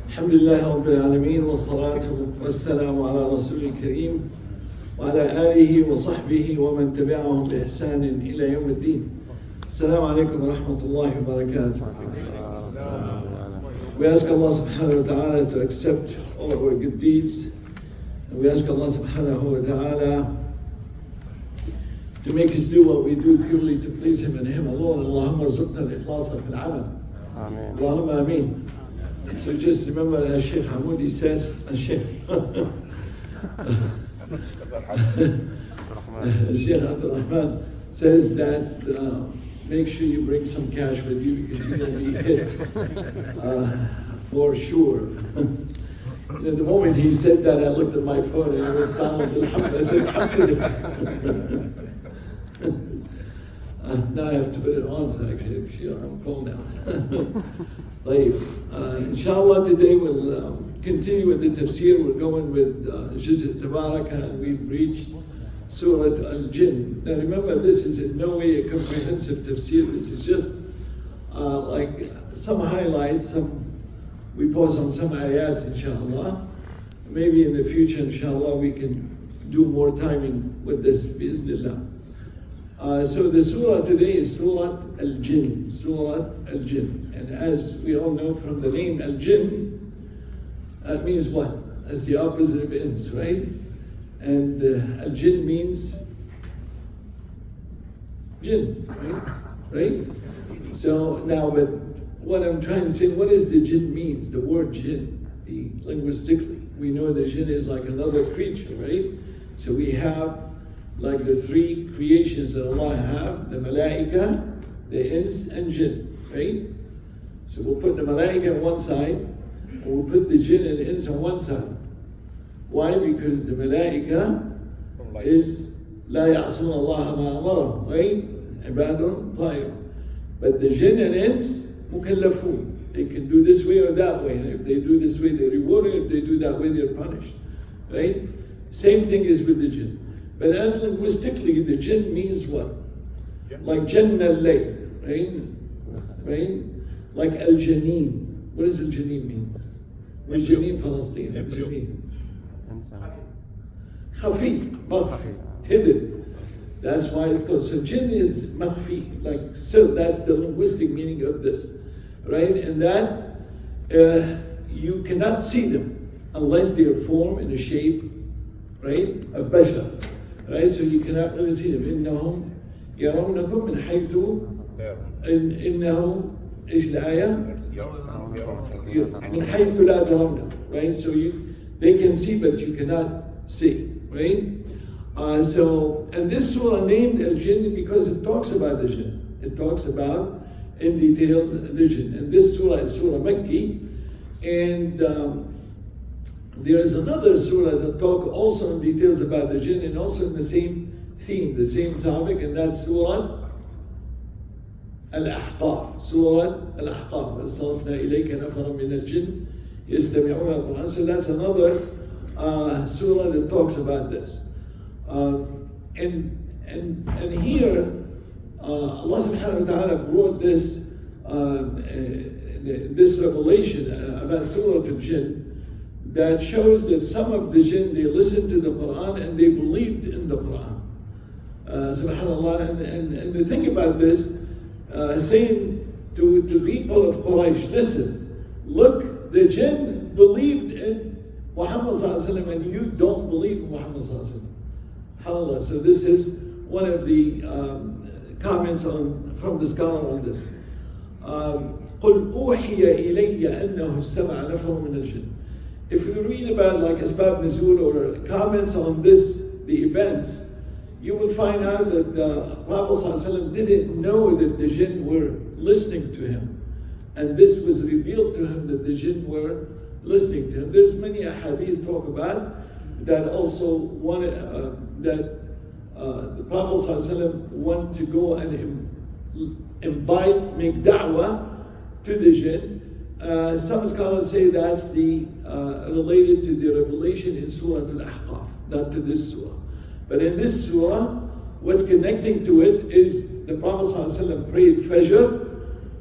الحمد لله رب العالمين والصلاة والسلام على رسول الكريم وعلى آله وصحبه ومن تبعهم بإحسان إلى يوم الدين. السلام عليكم ورحمة الله وبركاته. We ask Allah subhanahu wa ta'ala to accept all of our good deeds. And we ask Allah subhanahu wa ta'ala to make us do what we do purely to please Him and Him alone. Allahumma rzuqna al-ikhlasa fil amal. Ameen. Allahumma ameen. So just remember as Sheikh Hamoudi says, Sheikh Abdul Rahman says that make sure you bring some cash with you because you're going to be hit for sure. And at the moment he said that, I looked at my phone and it was silent. I said, Alhamdulillah. Now I have to put it on, so actually I'm cold now. Inshallah, today we'll continue with the tafsir. We're going with Juz' al-Tabaraka, and we've reached Surat Al-Jin. Now remember, this is in no way a comprehensive tafsir. This is just like some highlights. We pause on some ayats, inshallah. Maybe in the future, inshallah, we can do more timing with this, bi'iznillah. So the surah today is Surat Al-Jin, Surat Al-Jin. And as we all know from the name Al-Jin, that means what? That's the opposite of ins, right? And Al-Jin means jinn, right? So now, but what I'm trying to say, what does the jinn means? The word jinn, linguistically. We know the jinn is like another creature, right? So we have like the three creations that Allah have, the malaika, the ins, and jinn, right? So we'll put the malaika on one side, and we'll put the jinn and ins on one side. Why? Because the malaika is لا يعصون الله ما أمرهم, right? عباد طائع. But the jinn and ins, mukallafun. They can do this way or that way. And if they do this way, they're rewarded. If they do that way, they're punished, right? Same thing is with the jinn. But as linguistically, the jinn means what? Like Jannah al-Layl, right? Like al-Janeen. What does al-Janeen mean? What's Janeen Palestine? Al-Janeen. Khafi, makhfi, hidden. That's why it's called. So jinn is makhfi, like so. That's the linguistic meaning of this, right? And that you cannot see them unless they are formed in a shape, right, of bashar. Right, so you cannot really see them. إنهم يرونكم من حيث إنه إيش الآية؟ من حيث لا ترون. Right, so they can see but you cannot see. Right, so and this surah named Al-Jinn because it talks about the jinn. It talks about in details the jinn. And this surah is Surah Makki, and there is another surah that talk also in details about the jinn and also in the same theme, the same topic, and that's Surah Al-Ahqaf. Surah Al-Ahqaf. وَصَرَفْنَا إِلَيْكَ نَفَرًا مِنَ الْجِنِّ يَسْتَمِعُونَ الْقُرْآنَ. So that's another surah that talks about this. And here, Allah subhanahu wa ta'ala brought this revelation about Surah Al-Jin that shows that some of the jinn, they listened to the Quran and they believed in the Quran. SubhanAllah. And the thing about this, saying to people of Quraysh, listen, look, the jinn believed in Muhammad sallallahu alaihi wasallam and you don't believe in Muhammad sallallahu alaihi wasallam. So this is one of the comments from the scholar on this. قُلْ أُوحِيَ إِلَيَّ أَنَّهُ اسْتَمَعَ نَفَرٌ مِنَ الْجِنِّ. If you read about like Asbab Nuzul or comments on this, the events, you will find out that Prophet ﷺ didn't know that the jinn were listening to him. And this was revealed to him that the jinn were listening to him. There's many hadith talk about that also that the Prophet ﷺ wanted to go and invite, make da'wah to the jinn. Some scholars say that's related to the revelation in Surah Al-Ahqaf, not to this surah. But in this surah, what's connecting to it is the Prophet ﷺ prayed Fajr,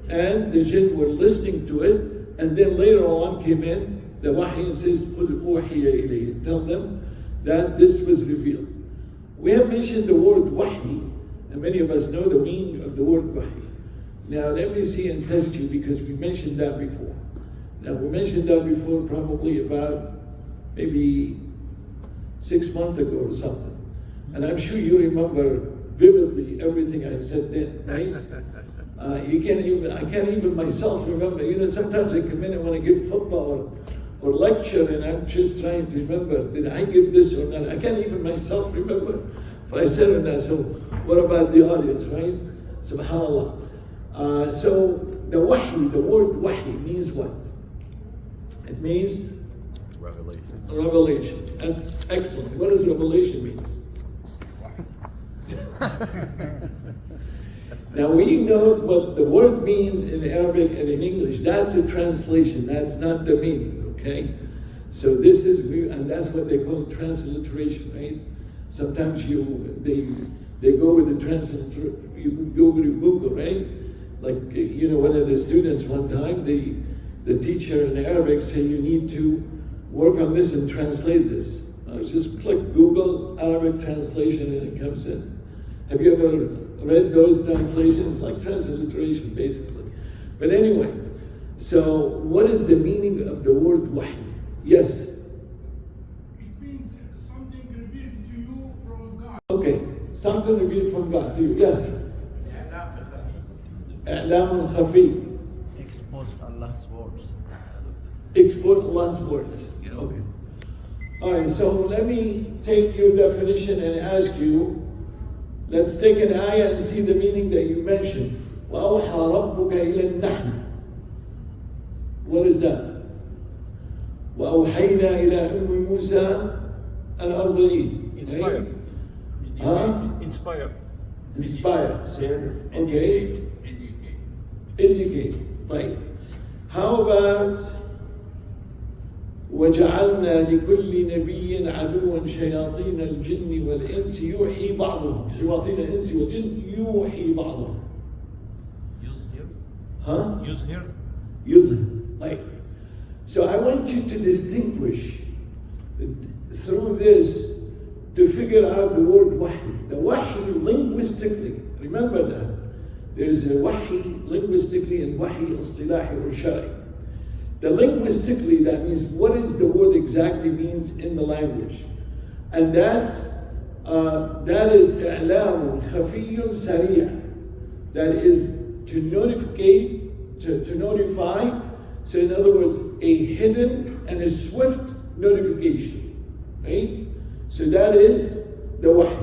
and the jinn were listening to it and then later on came in the wahi and says, قُلْ أُوحِيَ إِلَيْهِ. Tell them that this was revealed. We have mentioned the word wahi, and many of us know the meaning of the word wahi. Now let me see and test you, because we mentioned that before. Now we mentioned that before probably about maybe 6 months ago or something. And I'm sure you remember vividly everything I said then, right? I can't even myself remember. You know, sometimes I come in and want to give khutbah or lecture, and I'm just trying to remember, did I give this or not? I can't even myself remember if I said or not. So what about the audience, right? Subhanallah. So the wahi, the word wahi means what? It means revelation. Revelation. That's excellent. What does revelation mean? Now we know what the word means in Arabic and in English. That's a translation. That's not the meaning. Okay. So this is, and that's what they call transliteration, right? Sometimes they go with the transliteration. You can go to Google, right? Like, you know, one of the students one time, the teacher in Arabic said, you need to work on this and translate this. I just click Google Arabic translation and it comes in. Have you ever read those translations? Like transliteration, basically. But anyway, so what is the meaning of the word wahi? Yes? It means something revealed to you from God. Okay, something revealed from God to you. Yes? I'lam khafi. Expose Allah's words. Expose Allah's words. Okay. All right, so let me take your definition and ask you, let's take an ayah and see the meaning that you mentioned. وَأَوْحَى رَبُّكَ إِلَى النَّحْلِ. What is that? وَأَوْحَيْنَا إِلَى أُمِّ مُوسَى أَنْ أَرْضِعِيهِ. Inspire. Huh? Inspire. Inspire. Okay. Educate. Right. How about وَجَعَلْنَا لِكُلِّ نَبِيٍّ عَدُوًّا شَيَاطِينَ الْجِنِّ وَالْإِنسِ يُوحِي بَعْضُهُم شَيَاطِينَ الْإِنسِ وَالْجِنِّ يُوحِي بَعْضُهُم. Use here. Huh? Use here. Use it. Right. So I want you to distinguish through this to figure out the word wahi. The wahi linguistically, remember that. There's a wahi linguistically and wahi istilahi or shari. The linguistically, that means what is the word exactly means in the language. And that is i'lamun khafiyyun sari'. That is to notify. So in other words, a hidden and a swift notification. Right? So that is the wahi.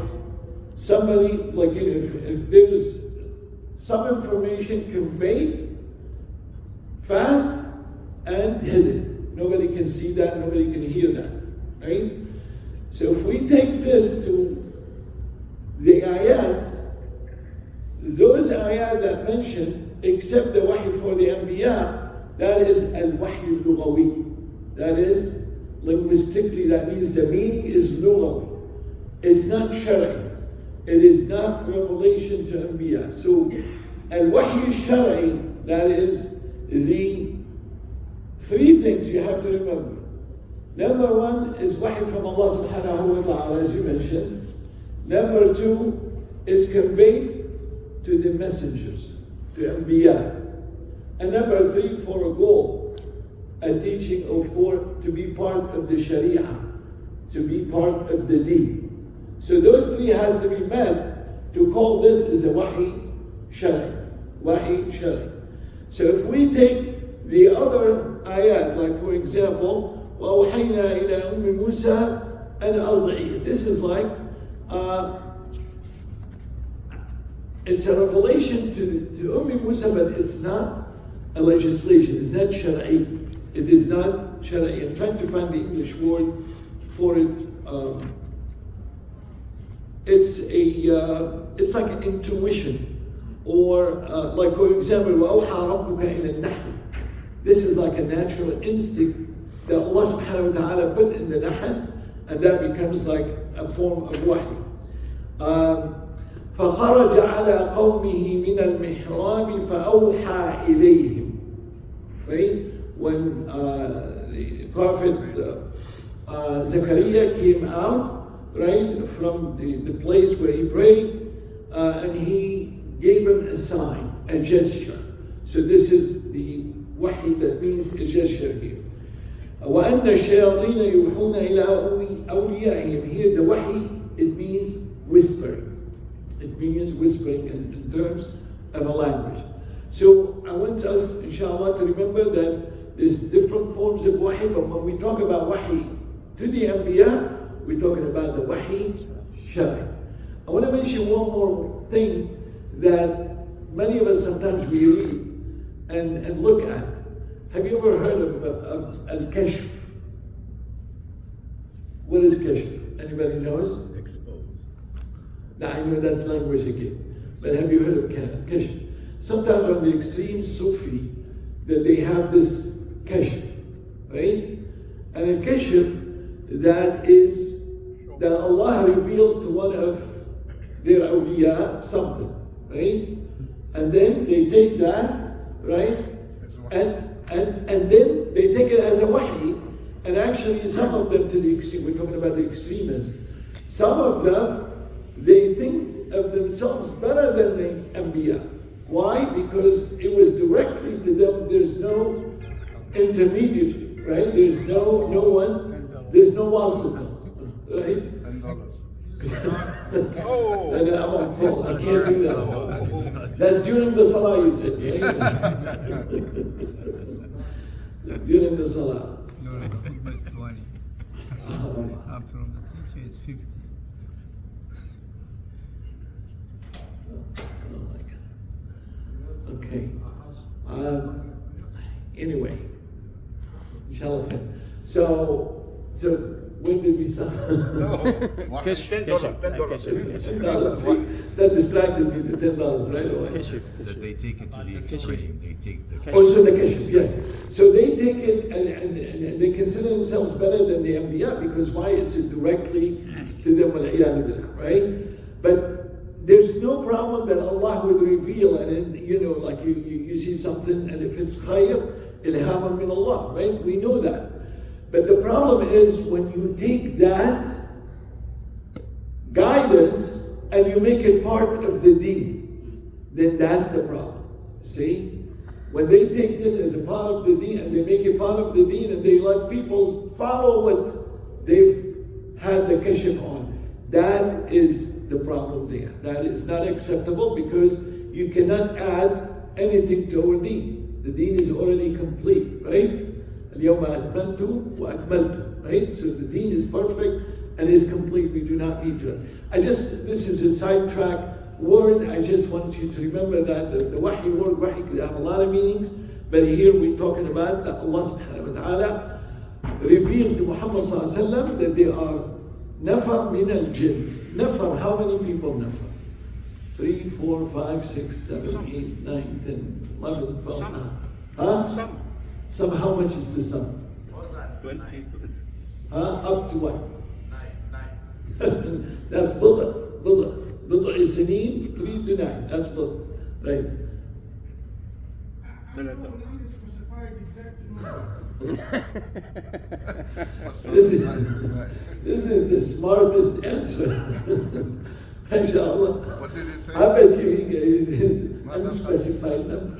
Somebody, like, you know, if there was some information conveyed fast and hidden. Nobody can see that, nobody can hear that. Right? So if we take this to the ayat, those ayat that mention, except the wahi for the anbiya, that is al-wahi al-lughawi. That is, linguistically, that means the meaning is lughawi. It's not shari. It is not revelation to anbiya. So al-wahi al-shari, that is the three things you have to remember. Number one is wahi from Allah subhanahu wa ta'ala, as you mentioned. Number two is conveyed to the messengers, to anbiya. And number three, for a goal, a teaching to be part of the sharia, to be part of the deen. So those three has to be met to call this as a wahi shari. Wahi shari. So if we take the other ayat, like for example, وَأَوْحَيْنَا إِلَىٰ أُمِّ مُوسَى أَنْ أَرْضِعِيهِ. This is like, it's a revelation to Musa, but it's not a legislation. It's not shari. It is not shari. I'm trying to find the English word for it. It's like an intuition. Or like for example, وَأَوْحَى رَبُّكَ إِلَى النَّحْلِ. This is like a natural instinct that Allah subhanahu wa ta'ala put in the nahl, and that becomes like a form of wahi. فَخَرَجَ عَلَى قَوْمِهِ مِنَ الْمِحْرَابِ فَأَوْحَى إِلَيْهِمْ. Right? when the Prophet Zechariah came out, right, from the place where he prayed, and he gave him a sign, a gesture. So this is the wahi that means a gesture here. وَأَنَّ الشَّيَاطِينَ يُوحُونَ إِلَىٰ أَوْلِيَائِهِمْ. Here the wahi, it means whispering. It means whispering in terms of a language. So I want us, inshallah, to remember that there's different forms of wahi, but when we talk about wahi to the Anbiya, we're talking about the wahi shari. I want to mention one more thing that many of us sometimes we read and look at. Have you ever heard of al-kashf? What is kashf? Anybody knows? Exposed. Now, I know that's language again, but have you heard of kashf? Sometimes on the extreme Sufi, that they have this kashf, right? And a kashf that is that Allah revealed to one of their awliya something, right? And then they take that, right? And then they take it as a wahi, and actually some of them to the extreme, we're talking about the extremists, some of them, they think of themselves better than the Anbiya. Why? Because it was directly to them, there's no intermediary, right? There's no one, there's no wasita, right? Oh. And I'm on call, I can't do that. That's during the salah, you said, right? During the salah. No, the khutbah is 20. And from the teacher is 50. Oh my God. Okay. Anyway, inshallah. So when did we start? كشف $10. That distracted me, the $10 right away. That they take it to the extreme. They take the Also the kashf, yes. So they take it and they consider themselves better than the Anbiya because why? It's directly to them, right? But there's no problem that Allah would reveal, and then, you know, like you see something, and if it's khayr, ilhaman min Allah, right? We know that. But the problem is when you take that guidance and you make it part of the deen, then that's the problem. See? When they take this as a part of the deen and they make it part of the deen and they let people follow what they've had the kashf on, that is the problem there. That is not acceptable because you cannot add anything to our deen. The deen is already complete, right? اليوم أكملت وأكملت, right? So the deen is perfect and is complete. We do not need to. This is a sidetrack word. I just want you to remember that the wahi word, wahi could have a lot of meanings, but here we're talking about that Allah subhanahu wa ta'ala revealed to Muhammad sallallahu alaihi wasallam that there are nafar min al-jinn. Nafar, how many people nafar? 3, 4, 5, 6, 7, 8, 9, 10, 11, 12. Huh? Some, how much is the sum? 20. Up to what? 9. That's Buddha. Buddha is Sineen, 3 to 9. That's Buddha. Right. I don't know the specified exact number. This is the smartest answer. MashaAllah. What did it say? I bet you he is unspecified number.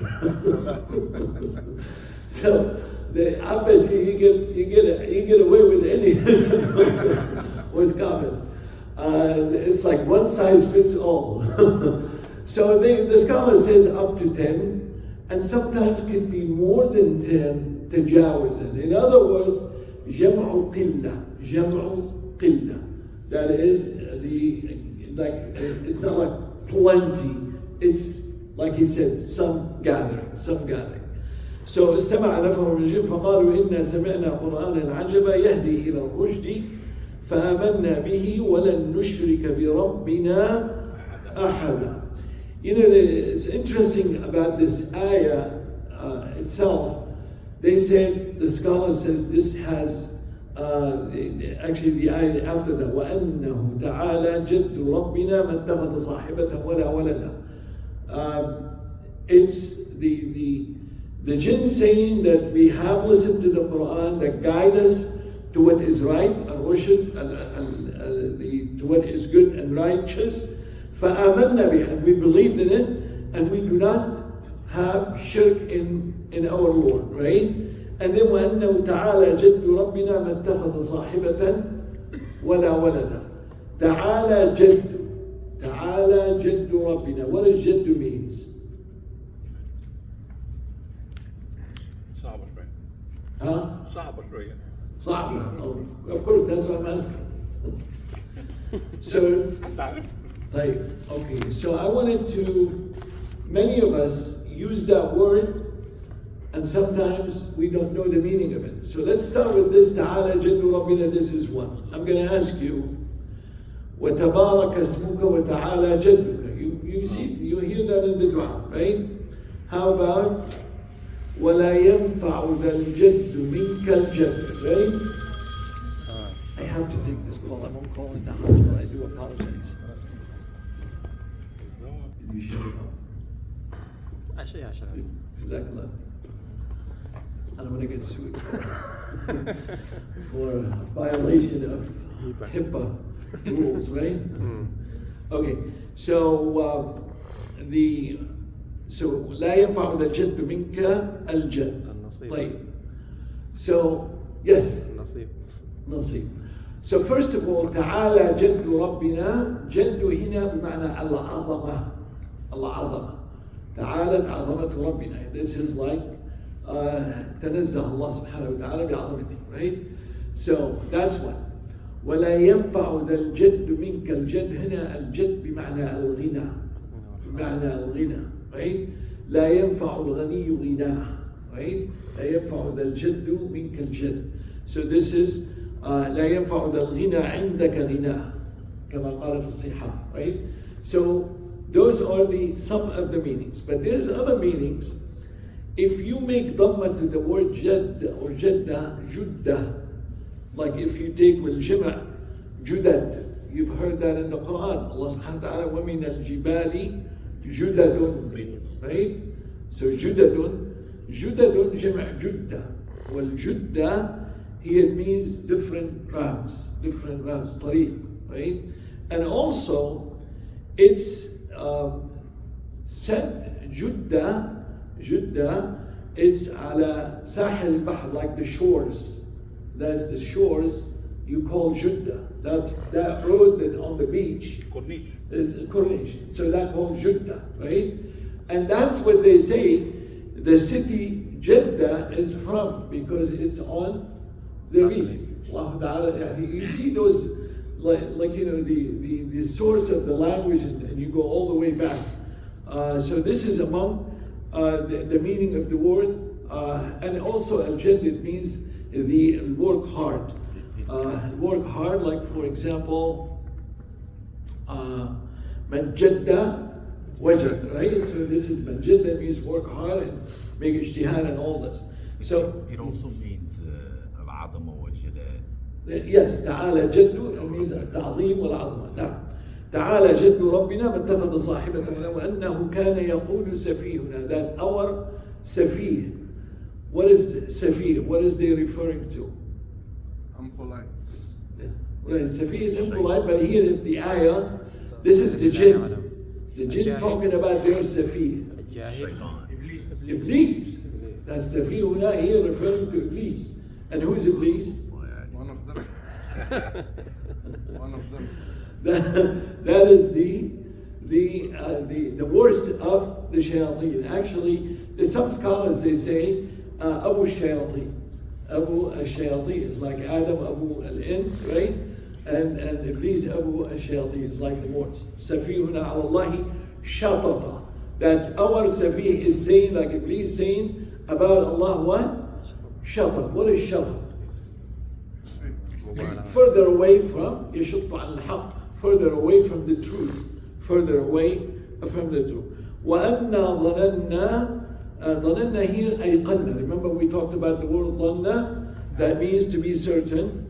So I bet you get away with anything with comments. It's like one size fits all. So the scholar says up to 10, and sometimes can be more than 10 tajawuzan. In other words, jam'u qilla. That is it's not like plenty. It's like he said, some gathering. So استمع نفر من الجن فقالوا إنا سمعنا قرآنا عجبا يهدي إلى الرشد فآمنا به ولن نشرك بربنا أحدا. You know, it's interesting about this ayah itself. They said, the scholar says this has actually the ayah after that وأنه تعالى جد ربنا ما اتخذ صاحبة ولا ولدا. It's The jinn saying that we have listened to the Quran that guide us to what is right, al-rushd, to what is good and righteous. فَآمَنَّا بِهِ, and we believed in it, and we do not have shirk in our Lord, right? And then وَأَنَّهُ تَعَالَى جَدُّ رَبِّنَا مَا اتَّخَذَ صَاحِبَةً وَلَا وَلَدًا. تَعَالَى جَدُّ رَبِّنَا. What does جَدُّ means? صعب شوي. Huh? صعب شوي. صعب. Of course, that's what I'm asking. So, like, okay, so I wanted to, many of us use that word and sometimes we don't know the meaning of it. So let's start with this, تعالى جد ربنا, this is one. I'm going to ask you, وتبارك اسمك وتعالى جدك. You see, you hear that in the dua, right? How about ولا ينفع ذا الجد منك الجد, right? I have to take this call. I'm on call in the hospital. I do apologize. Did you shut it off? Actually, I should have. Jazakallah. I don't want to get sued for violation of HIPAA rules, right? Okay, so لا ينفع ذا الجد منك الجد. طيب. So yes. نصيب. So first of all, تعالى جد ربنا. جد هنا بمعنى العظمة. تعالت عظمة ربنا. This is like تنزه الله سبحانه وتعالى بعظمته, right? So that's one. ولا ينفع ذا الجد منك الجد. هنا الجد بمعنى الغنى. Right? لا ينفع الغني غناه. Right? لا ينفع ذا الجد منك الجد. So this is لا ينفع ذا الغنى عندك غناه كما قال في الصحاح. Right? So those are some of the meanings. But there's other meanings. If you make dhamma to the word jadd or jadda, judda, like if you take والجمع judad, you've heard that in the Quran. Allah subhanahu wa ta'ala وَمِنَ الْجِبَالِ جُدَدٌ, right? So جُدَدٌ جمع جُدَّة. والجُدَّة here means different routes, طريق, right? And also it's said جُدَّة, it's على ساحل البحر, like the shores. That's the shores you call Judda. That's that road that on the beach. Corniche. Is a Corniche. So that called Judda, right? And that's what they say the city Jeddah is from, because it's on the beach. You see those, like you know, the source of the language, and you go all the way back. So this is among the meaning of the word, and also al-jadd, it means the work hard. Work hard, like for example, man jadda wajad, right? So this is man jadda, means work hard and make ijtihad and all this. So it also means al-'azama wal-jalal. Yes, تعالى جد, it means التعظيم والعظمة. نعم. تعالى جد ربنا ما اتخذ صاحبة وأنه كان يقول سفيهنا, that our سفيه. What is safih? What is they referring to? Impolite. Yeah. Right, safih is impolite, but here in the ayah, this is the jinn. The jinn talking about their safih. Iblis. That's safih here referring to Iblis. And who is Iblis? One of them. One of them. That is the worst of the shayateen. Actually, there's some scholars, they say Abu Shayateen. Abu al-Shayateen is like Adam, Abu al-Ins, right? And Iblis, Abu al-Shayateen is like the worst. Safihuna ala Allahi shatata. That's our safih is saying, like Iblis saying about Allah, what? Shatat. What is shatat? Further away from يشط عن الحق, further away from the truth, further away from the truth. وأنا ظننا here أيقنا. Remember we talked about the word ظننا, that means to be certain.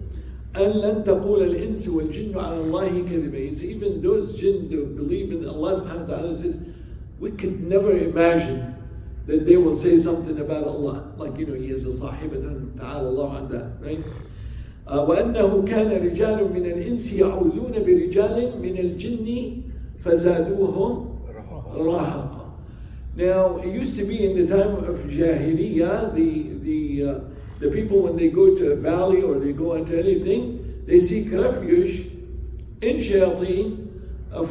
أن لن تقول الإنس والجن على الله كذبا. It's even those jinn who believe in Allah subhanahu wa ta'ala says, we could never imagine that they will say something about Allah, like he is a sahibatan ta'ala Allah and that, right? وأنه كان رجال من الإنس يعوذون برجال من الجن فزادوهم رهقا. Now, it used to be in the time of Jahiliyyah, the people when they go to a valley or they go into anything, they seek refuge in shayateen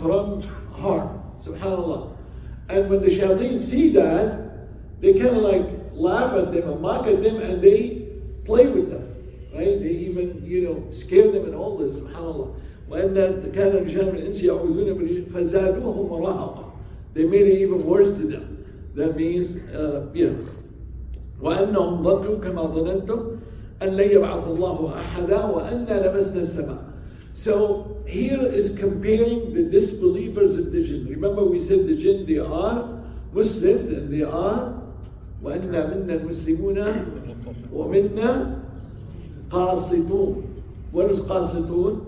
from harm. Subhanallah. And when the shayateen see that, they kind of like laugh at them and mock at them and they play with them. Right? They even, scare them and all this. Subhanallah. وَأَنَّ كَانَ رِجَالٌ مِنَ الْإِنسِ يَعُوذُونَ فَزَادُوهُمْ رَهَقًا. They made it even worse to them. That means, وأنهم ظنوا كما ظننتم أن لن يبعث الله أحدا وأنا لمسنا السماء. So here is comparing the disbelievers of the jinn. Remember we said the jinn, they are Muslims and they are وأنا منا المسلمون ومنا قاسطون. What is قاسطون?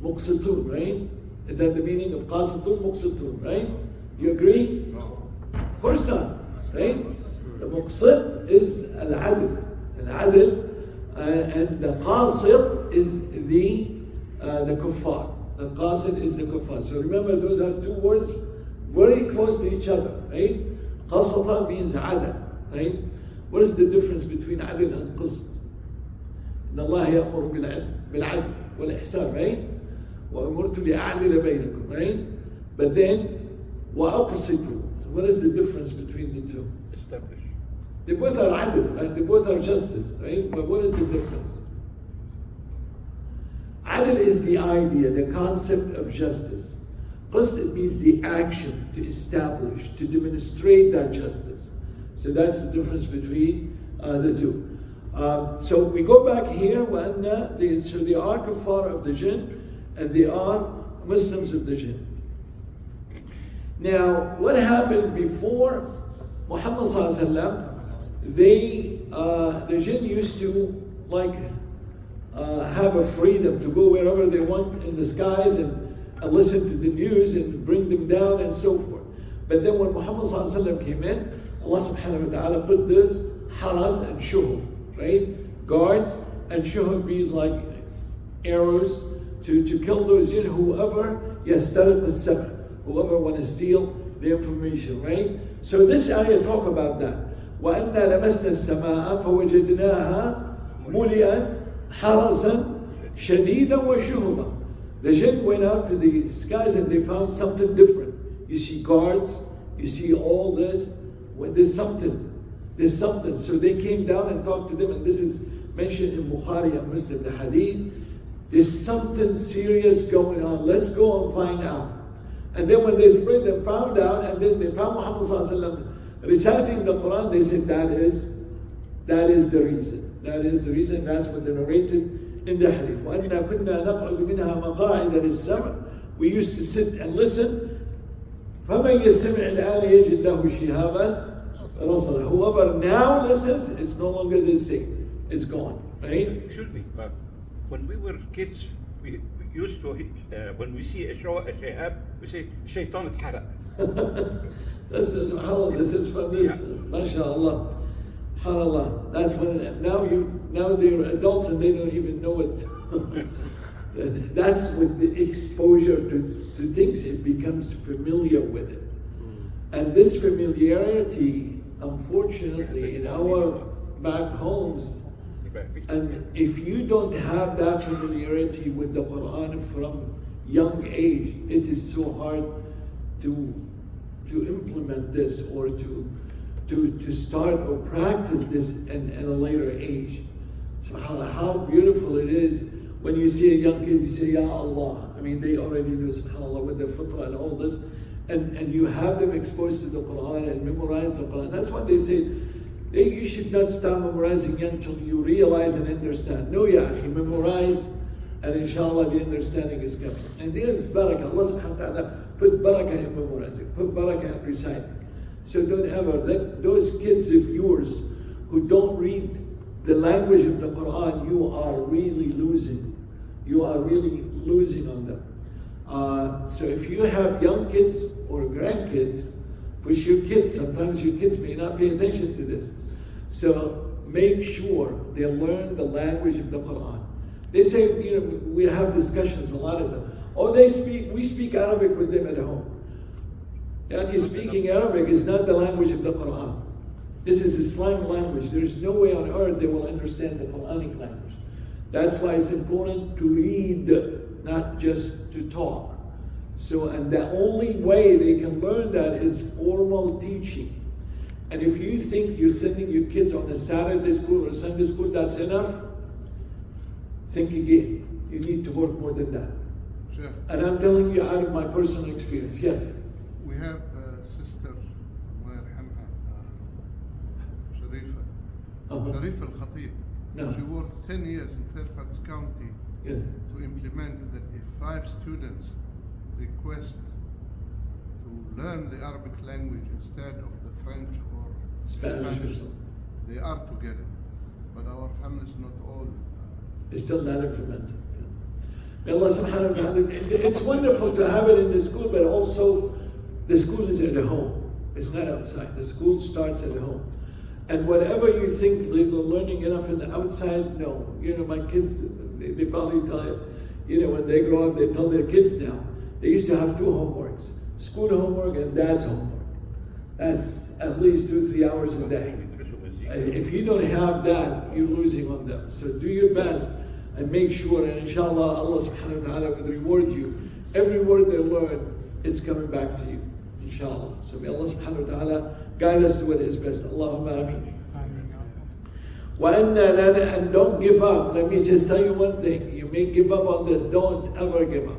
مقسطون, right? Is that the meaning of قاسطون? مقسطون, right? You agree? Of course not, right? The muqsit is al-adl, and the qasit is the kuffar. The qasit is the kuffar. So remember, those are two words very close to each other, right? Qasata means adl, right? What is the difference between adl and qist? إن الله يأمر بالعدل والإحسان, right? وأمرت لأعدل بينكم, right? But then وأقسطوا. What is the difference between the two? Establish. They both are adl, right? They both are justice, right? But what is the difference? Adl is the idea, the concept of justice. Qist, it means the action to establish, to demonstrate that justice. So that's the difference between the two. So we go back here, so they are kuffar of the jinn, and they are Muslims of the jinn. Now, what happened before Muhammad sallallahu the jinn used to have a freedom to go wherever they want in the skies and listen to the news and bring them down and so forth. But then when Muhammad sallallahu came in, Allah subhanahu wa ta'ala put this haras and shuhub, right? Guards, and shuhub means like arrows to kill those jinn, whoever yastariq as-sam', whoever want to steal the information, right? So this ayah talk about that. وَأَنَّا لَمَسْنَا السَّمَاءَ فَوَجَدْنَاهَا مُلِئًا حَرَسًا شَدِيدًا وَشُهُبًا. The jinn went out to the skies and they found something different. You see guards, you see all this. Well, there's something. So they came down and talked to them, and this is mentioned in Bukhari and Muslim, the hadith. There's something serious going on. Let's go and find out. And then when they spread and found out, and then they found Muhammad sallallahu reciting the Quran, they said that is the reason. That is the reason. That's what they narrated in the hadith. وَأَنَّا كُنَّا نَقْعُدُ مِنْهَا مَقَاعِدَ لِلسَّمْعِ. We used to sit and listen. فَمَنْ يَسْتَمِعِ الْآنَ يَجِدْ لَهُ شِهَابًا رَصَدًا. Whoever now listens, it's no longer the same. It's gone, right? Excuse me, but when we were kids, we used to, when we see a shihab, we say, Shaitan اتحرق. This is subhanAllah, this is from this, mashallah. SubhanAllah. That's when now they're adults and they don't even know it. That's with the exposure to things, it becomes familiar with it. And this familiarity, unfortunately, in our back homes, and if you don't have that familiarity with the Quran from young age, it is so hard to implement this or to start or practice this in a later age. SubhanAllah, how beautiful it is when you see a young kid, you say, Ya Allah. I mean, they already know, SubhanAllah, with the fitrah and all this, and you have them exposed to the Quran and memorize the Quran. That's why they say, you should not start memorizing until you realize and understand. No, ya akhi, memorize, and inshallah the understanding is coming. And there's barakah. Allah subhanahu wa ta'ala put barakah in memorizing, put barakah in reciting. So don't ever let those kids of yours who don't read the language of the Quran, you are really losing. You are really losing on them. So if you have young kids or grandkids, push your kids. Sometimes your kids may not pay attention to this. So make sure they learn the language of the Quran. They say, we have discussions, a lot of them. Oh, we speak Arabic with them at home. Actually, speaking Arabic is not the language of the Quran. This is Islamic language. There is no way on earth they will understand the Quranic language. That's why it's important to read, not just to talk. So, and the only way they can learn that is formal teaching. And if you think you're sending your kids on a Saturday school or a Sunday school, that's enough, think again. You need to work more than that. Sure. And I'm telling you out of my personal experience. Yes? We have a sister, Sharifa. Sharifa Al-Khatib. No. She worked 10 years in Fairfax County Yes. to implement that if 5 students request to learn the Arabic language instead of the French or Spanish or something. they are to get it. But our families not all. It's still not implemented. May Allah subhanahu wa ta'ala, it's wonderful to have it in the school, but also the school is at home. It's not outside. The school starts at home. And whatever you think they're learning enough in the outside, no. My kids, they probably tell you, when they grow up, they tell their kids now. They used to have 2 homeworks, school homework and dad's homework. That's at least 2-3 hours a day. And if you don't have that, you're losing on them. So do your best and make sure, and inshallah, Allah subhanahu wa ta'ala will reward you. Every word they learn, it's coming back to you, inshallah. So may Allah subhanahu wa ta'ala guide us to what is best. Allahumma ameen. And don't give up. Let me just tell you one thing. You may give up on this. Don't ever give up.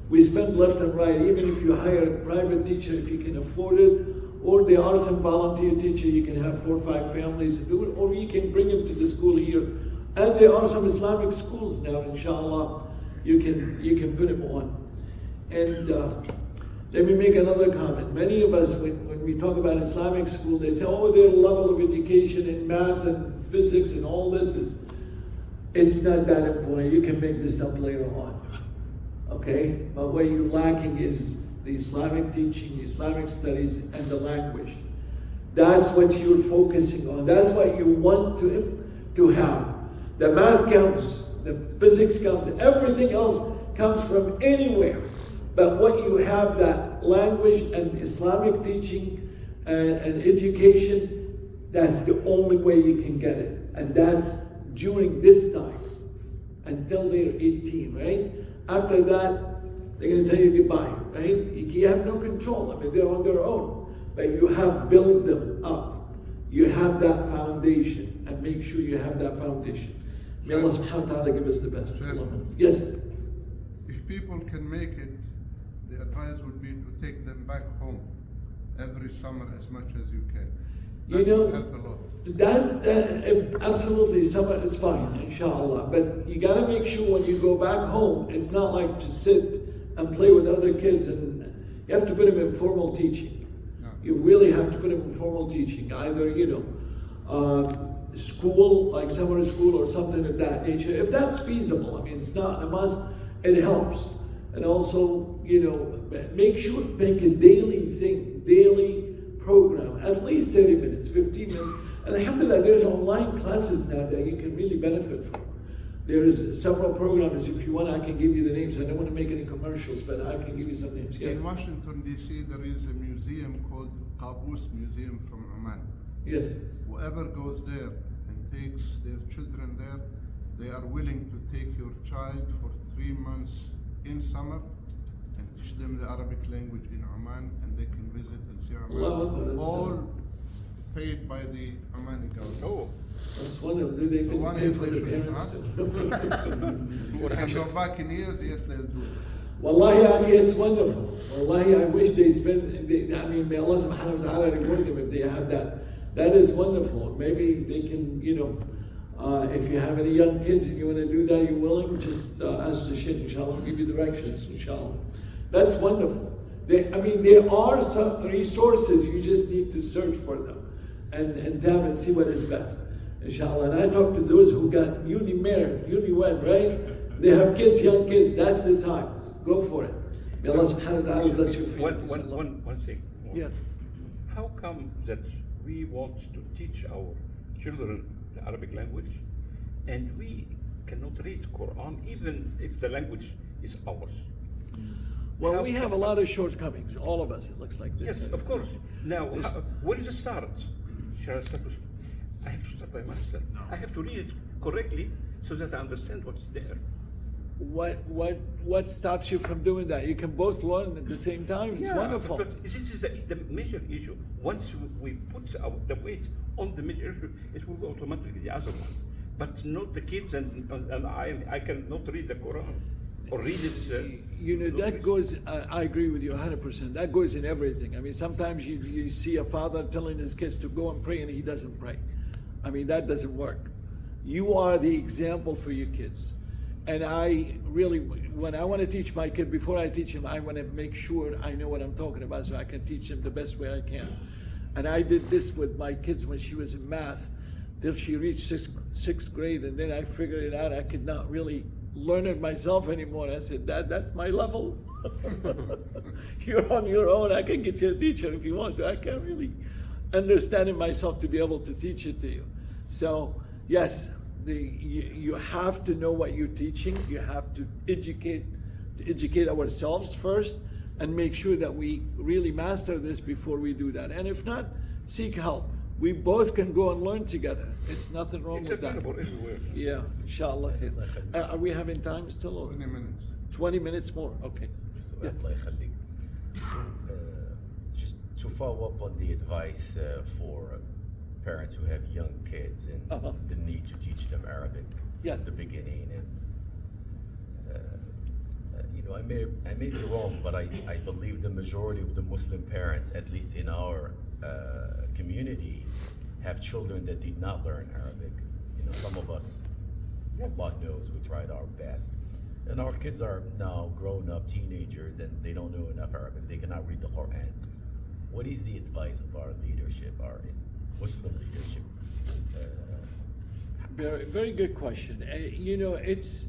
We spend left and right. Even if you hire a private teacher, if you can afford it, or there are some volunteer teachers, you can have 4 or 5 families do it, or you can bring them to the school here. And there are some Islamic schools now, inshallah, you can put them on. And let me make another comment. Many of us, when we talk about Islamic school, they say, oh, their level of education in math and physics and all this it's not that important. You can make this up later on. Okay? But what you're lacking is the Islamic teaching, the Islamic studies, and the language. That's what you're focusing on. That's what you want to have. The math comes, the physics comes, everything else comes from anywhere. But what you have, that language and Islamic teaching and education, that's the only way you can get it. And that's during this time, until they're 18, right? After that, they're going to tell you goodbye, right? You have no control. I mean, they're on their own. But you have built them up. You have that foundation, and make sure you have that foundation. May Allah subhanahu wa ta'ala give us the best. Yes? If people can make it, the advice would be to take them back home every summer as much as you can. That would help a lot. That absolutely, summer is fine, inshallah. But you got to make sure when you go back home, it's not like to sit and play with other kids, and you have to put them in formal teaching. No. You really have to put them in formal teaching, either school, like summer school or something of that nature. If that's feasible, I mean, it's not a must, it helps. And also, make a daily program, at least 30 minutes, 15 minutes. And alhamdulillah, there's online classes now that you can really benefit from. There's several programs. If you want, I can give you the names. I don't want to make any commercials, but I can give you some names. Yes. In Washington, D.C., there is a museum called Qaboos Museum from Oman. Yes. Whoever goes there and takes their children there, they are willing to take your child for 3 months in summer and teach them the Arabic language in Oman, and they can visit and see Oman. All paid by the Omani government. Oh, That's wonderful. They can one pay is for the they parents should, too. go back in years, yes, they'll do it. Wallahi, Akhi, it's wonderful. Wallahi, I wish they spend, may Allah subhanahu wa ta'ala reward them if they have that. That is wonderful. Maybe they can, if you have any young kids and you want to do that, you're willing, just ask the Sheikh, inshallah, give you directions, inshallah. That's wonderful. There are some resources, you just need to search for them and tap and see what is best, inshallah. And I talk to those who got newlywed, right? They have kids, young kids, that's the time. Go for it. May Allah subhanahu wa ta'ala bless your families. one thing. Yes. how come that we want to teach our children the Arabic language and we cannot read Quran even if the language is ours? Well, How we have a come- lot of shortcomings, all of us, it looks like this. Yes, of course. Now, This- where does it start? Shall I start with, I have to start by myself. I have to read it correctly so that I understand what's there. What stops you from doing that? You can both learn at the same time. It's wonderful. But this is the major issue. Once we put the weight on the major issue, it will go automatically the other one. But not the kids and I cannot read the Quran or read it. You know, that goes, I agree with you 100%. That goes in everything. I mean, sometimes you see a father telling his kids to go and pray and he doesn't pray. I mean, that doesn't work. You are the example for your kids. And I really, when I want to teach my kid, before I teach him, I want to make sure I know what I'm talking about so I can teach him the best way I can. And I did this with my kids when she was in math till she reached sixth grade, and then I figured it out. I could not really learn it myself anymore. I said, Dad, that's my level. You're on your own. I can get you a teacher if you want to. I can't really understand it myself to be able to teach it to you. So, yes, you have to know what you're teaching. You have to educate ourselves first and make sure that we really master this before we do that. And if not, seek help. We both can go and learn together. It's nothing wrong It's with that. available everywhere. Yeah, inshallah. Are we having time still? Or 20 minutes. 20 minutes more? Okay. Yeah. Allah يخليك. Just to follow up on the advice for parents who have young kids and Uh-huh. the need to teach them Arabic Yes. at the beginning. And you know, I may be wrong, but I believe the majority of the Muslim parents, at least in our community, have children that did not learn Arabic. You know, some of us, Allah knows, we tried our best. And our kids are now grown up teenagers and they don't know enough Arabic. They cannot read the Quran. What is the advice of our leadership, our Muslim leadership? Very, very good question. You know, it's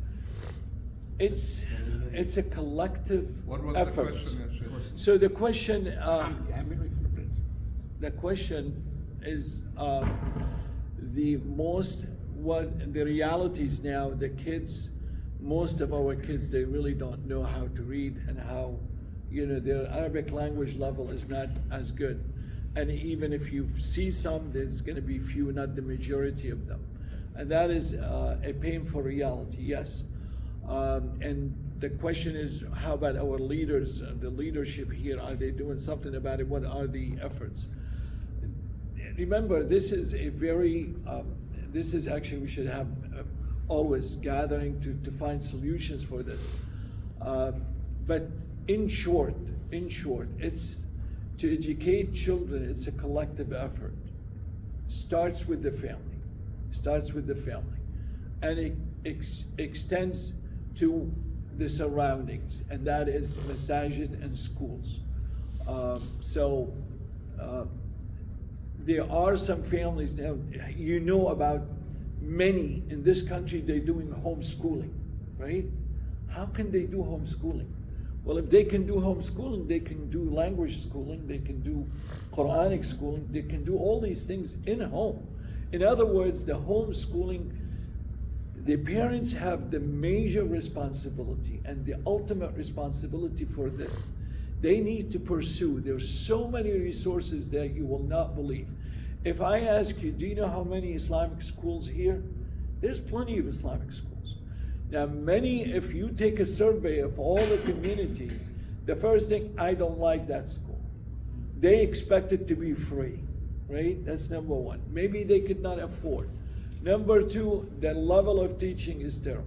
a collective What was effort. the question, ya Sheikh? So the question, I'm very good. the question is the realities now. The kids, most of our kids, they really don't know how to read and how, you know, their Arabic language level is not as good. And even if you see some, there's going to be few, not the majority of them. And that is a painful reality, yes. And the question is, how about our leaders, the leadership here? Are they doing something about it? What are the efforts? Remember, this is a very, this is actually, we should have always gathering to find solutions for this. But in short, it's to educate children, it's a collective effort. Starts with the family, and it extends to the surroundings, and that is masajid and schools. There are some families now, you know about many in this country, they're doing homeschooling, right? How can they do homeschooling? Well, if they can do homeschooling, they can do language schooling, they can do Quranic schooling, they can do all these things in home. In other words, the homeschooling, the parents have the major responsibility and the ultimate responsibility for this. They need to pursue. There's so many resources that you will not believe. If I ask you, do you know how many Islamic schools here? There's plenty of Islamic schools. Now, many, if you take a survey of all the community, the first thing, I don't like that school. They expect it to be free, right? That's number one. Maybe they could not afford. Number two, the level of teaching is terrible.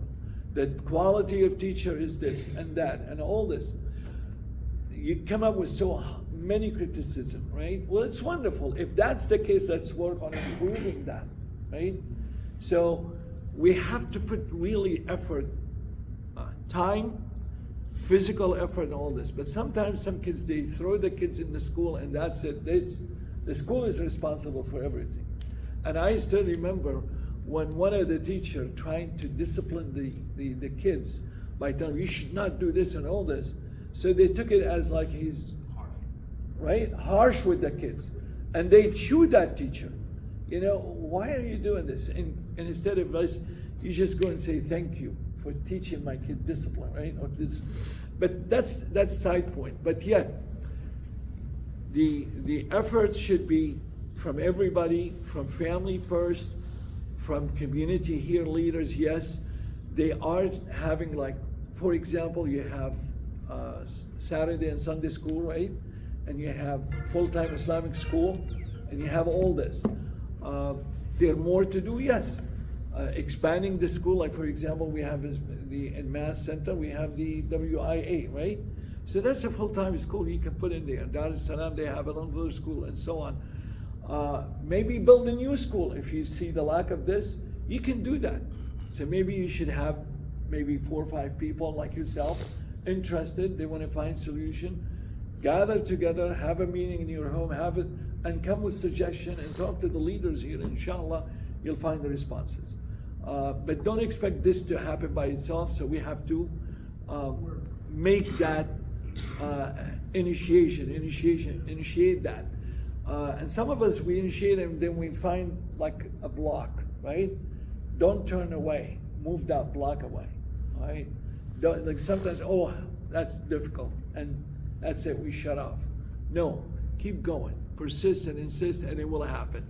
The quality of teacher is this and that and all this. You come up with so many criticism, right? Well, it's wonderful. If that's the case, let's work on improving that, right? So we have to put really effort, time, physical effort, and all this. But sometimes some kids, they throw the kids in the school and that's it. The school is responsible for everything. And I still remember when one of the teachers trying to discipline the kids by telling them, you should not do this and all this. So they took it as like he's harsh with the kids. and they chew that teacher. You know, why are you doing this? And instead of us, you just go and say thank you for teaching my kid discipline, right? Or this, but that's side point. But yet, the efforts should be from everybody, from family first, from community here leaders. Yes, they are having, like, for example, you have Saturday and Sunday school, right? And you have full-time Islamic school, and you have all this. There are more to do, yes. Expanding the school, like for example, we have in Mass Center, we have the WIA, right? So that's a full-time school you can put in there. Dar es Salaam, they have another school, and so on. Maybe build a new school. If you see the lack of this, you can do that. So maybe you should have maybe 4 or 5 people like yourself interested. They want to find solution. Gather together, have a meeting in your home, have it, and come with suggestion and talk to the leaders here. Inshallah, you'll find the responses. But don't expect this to happen by itself. So we have to make that initiate that. And some of us, we initiate and then we find like a block, right? Don't turn away. Move that block away, right? Don't, like sometimes, oh, that's difficult, and that's it, we shut off. No, keep going. Persist and insist, and it will happen.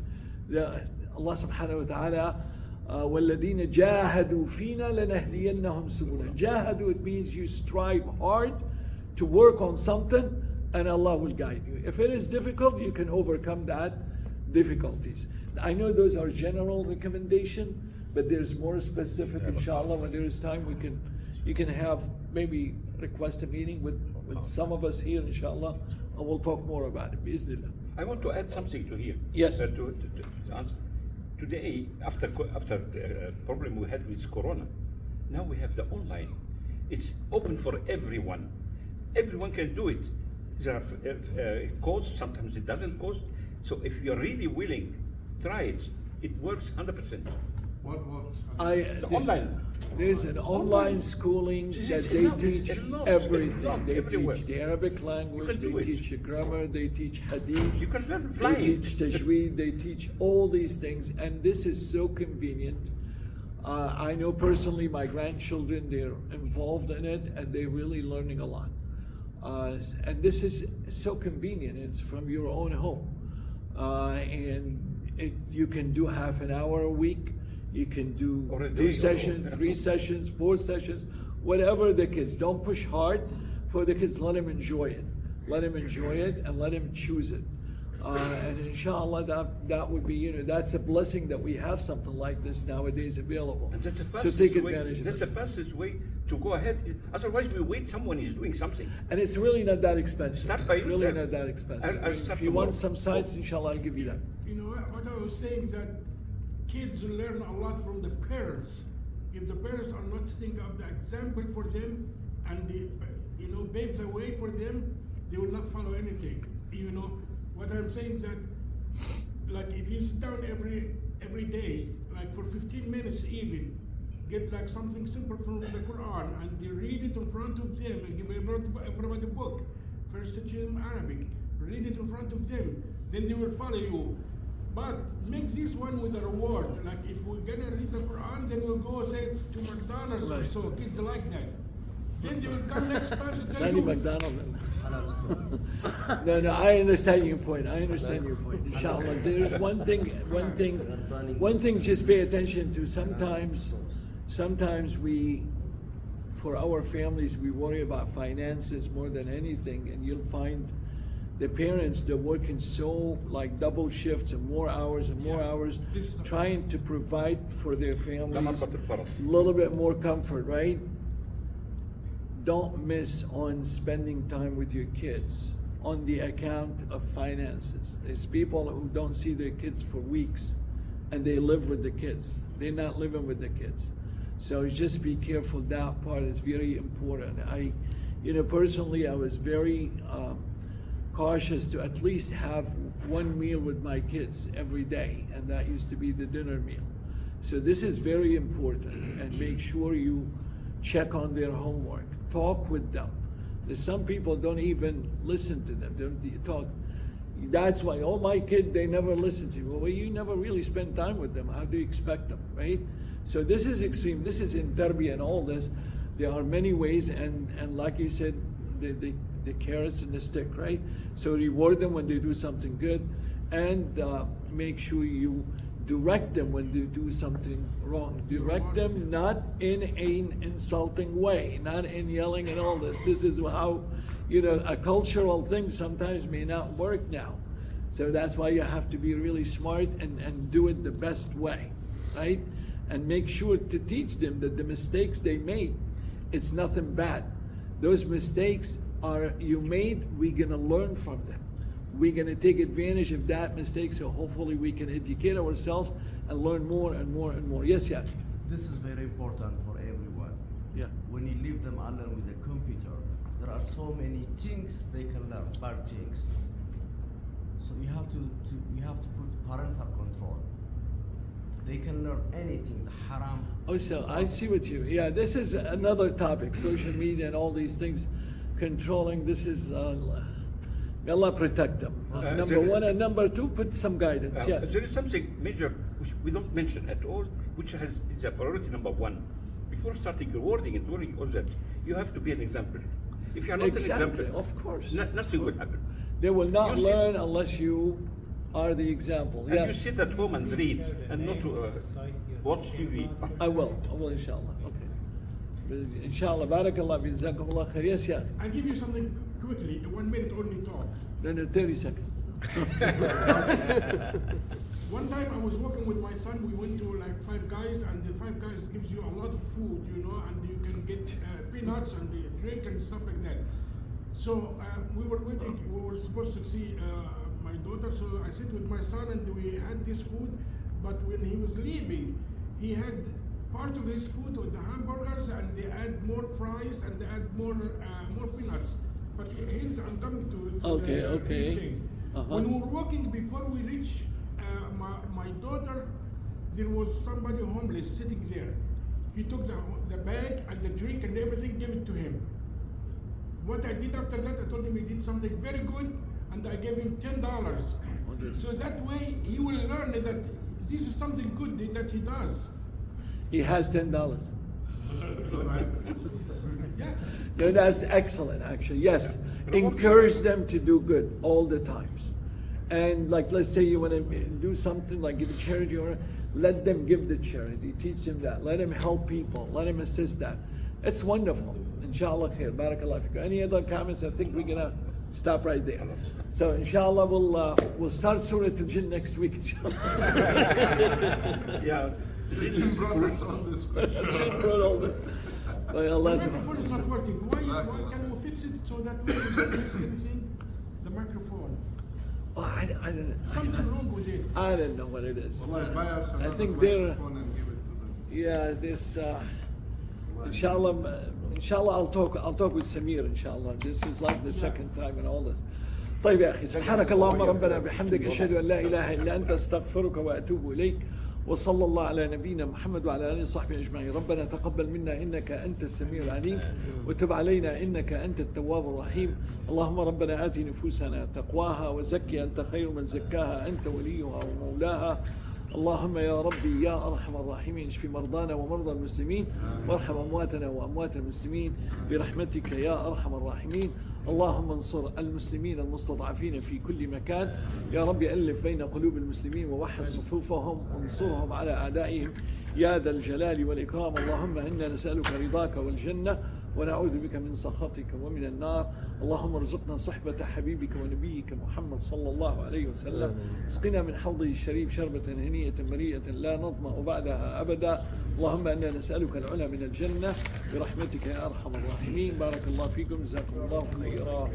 Allah subhanahu wa ta'ala, وَالَّذِينَ جَاهَدُوا فِينَا لَنَهْدِيَنَّهُمْ سُبُلًا. Jahadu, it means you strive hard to work on something, and Allah will guide you. If it is difficult, you can overcome that difficulties. I know those are general recommendation, but there's more specific, inshallah. When there is time, you can have, maybe request a meeting with some of us here, inshallah, and we'll talk more about it, bi'Iznillah. I want to add something to here. Yes. To answer. Today, after the problem we had with Corona, now we have the online. It's open for everyone. Everyone can do it. There are it costs, sometimes it doesn't cost. So if you're really willing, try it. It works 100%. What works? The online. There's an online schooling that they teach everything. They teach the Arabic language, they teach the grammar, they teach hadith, You can learn they flying. teach tajweed, they teach all these things, and this is so convenient. I know personally my grandchildren, they're involved in it, and they're really learning a lot. And this is so convenient. It's from your own home. You can do half an hour a week. You can do Or a 2 day, sessions, 3 sessions, 4 sessions, whatever the kids. Don't push hard for the kids. Let them enjoy it. Let them enjoy it and let them choose it. And inshallah, that would be, that's a blessing that we have something like this nowadays available. And that's the So fastest take way. advantage of That's it. the fastest way to go ahead. Otherwise, we wait. Someone is doing something. And it's really not that expensive. Start by It's really yourself. not that expensive. I'll start If you want tomorrow. some sites, inshallah, I'll give you that. You know what I was saying, that kids learn a lot from the parents. If the parents are not setting up the example for them and they, pave the way for them, they will not follow anything. What I'm saying, that like if you sit down every day, like for 15 minutes even, get like something simple from the Quran and they read it in front of them and give everybody a book, first in Arabic, read it in front of them, then they will follow you. But make this one with a reward. Like if we're gonna read the Quran, then we'll go say it to McDonald's or Right. so. Kids like that. Then they will come next time to tell Sandy you. McDonald. No, I understand your point. I understand your point. Inshallah, there's one thing. Just pay attention to. Sometimes we, for our families, we worry about finances more than anything, and you'll find the parents, they're working so like double shifts and more hours, trying to provide for their families a little bit more comfort, right? Don't miss on spending time with your kids on the account of finances. There's people who don't see their kids for weeks and they live with the kids. They're not living with the kids. So just be careful. That part is very important. Personally, I was very cautious to at least have one meal with my kids every day, and that used to be the dinner meal. So this is very important, and make sure you check on their homework. Talk with them. There's some people don't even listen to them. They don't talk. That's why, oh, my kid, they never listen to you. Well, you never really spend time with them. How do you expect them, right? So this is extreme. This is in tarbiyah and all this. There are many ways, and like you said, the carrots and the stick, right? So reward them when they do something good, and make sure you direct them when they do something wrong. Direct them not in an insulting way, not in yelling and all this. This is how, a cultural thing sometimes may not work now. So that's why you have to be really smart and do it the best way, right? And make sure to teach them that the mistakes they made, it's nothing bad. Those mistakes you made, we're gonna learn from them. We're gonna take advantage of that mistake, so hopefully we can educate ourselves and learn more and more and more. Yes, yeah. This is very important for everyone. Yeah. When you leave them alone with a computer, there are so many things they can learn, bad things. So you have to put parental control. They can learn anything, the haram. Oh, so I see what you. Yeah, this is another topic. Social media and all these things, controlling. This is Allah protect them. Number one, and number two, put some guidance. Yes. There is something major which we don't mention at all, which is a priority number one. Before starting rewarding and doing all that, you have to be an example. If you are not Exactly, an example, of course. nothing will happen. They will not You learn unless you are the example. And Yes. you sit at home and read and not watch TV. I will, inshallah. Okay. Inshallah, barakallah, jazakumullah khair. Yes, yeah. I'll give you something quickly, 1 minute only talk. Then 30 seconds. One time I was walking with my son, we went to like Five Guys, and the Five Guys gives you a lot of food, and you can get peanuts and the drink and stuff like that. So we were waiting, we were supposed to see my daughter, so I sit with my son and we had this food, but when he was leaving, he had part of his food with the hamburgers, and they add more fries and they add more peanuts. But here's, I'm coming to Okay, the okay. thing. Uh-huh. When we were walking, before we reached my daughter, there was somebody homeless sitting there. He took the bag and the drink and everything, gave it to him. What I did after that, I told him he did something very good, and I gave him $10. So that way he will learn that this is something good that he does. He has $10. Yeah. No, that's excellent, actually. Yes. Encourage them to do good all the times. And like, let's say you want to do something like give a charity, or let them give the charity. Teach them that. Let them help people. Let them assist that. It's wonderful. Inshallah khair. Barakallah fikum. Any other comments? I think we're going to stop right there. So inshallah we'll start Surat Al-Jin next week, inshallah. Yeah. You brought us on this question. Brought all this. By Allah The microphone is subhanahu. not working. Why can we fix it so that we don't miss anything? The microphone. Oh, I don't know. Something wrong with it. I don't know what it is. Wallahi, buy us I another think they're. microphone and give it to them. Yeah, this. Inshallah, I'll talk with Samir. Inshallah, this is like the second time and all this. طيب يا أخي سبحانك اللهم ربنا بحمدك أشهد أن لا إله إلا أنت أستغفرك وأتوب إليك وصلى الله على نبينا محمد وعلى آله وصحبه أجمعين. ربنا تقبل منا إنك أنت السميع العليم وتب علينا إنك أنت التواب الرحيم. اللهم ربنا آت نفوسنا تقواها وزكي أنت خير من زكاها أنت وليها ومولاها. اللهم يا ربي يا أرحم الراحمين اشف مرضانا ومرضى المسلمين وارحم أمواتنا وأموات المسلمين برحمتك يا أرحم الراحمين. اللهم انصر المسلمين المستضعفين في كل مكان. يا رب ألف بين قلوب المسلمين ووحد صفوفهم وانصرهم على أعدائهم يا ذا الجلال والإكرام. اللهم إنا نسألك رضاك والجنة ونعوذ بك من سخطك ومن النار. اللهم ارزقنا صحبة حبيبك ونبيك محمد صلى الله عليه وسلم. اسقنا من حوضه الشريف شربة هنية مريئة لا نظمأ بعدها أبدا. اللهم إنا نسألك العلا من الجنة برحمتك يا أرحم الراحمين. بارك الله فيكم جزاكم الله خيرا.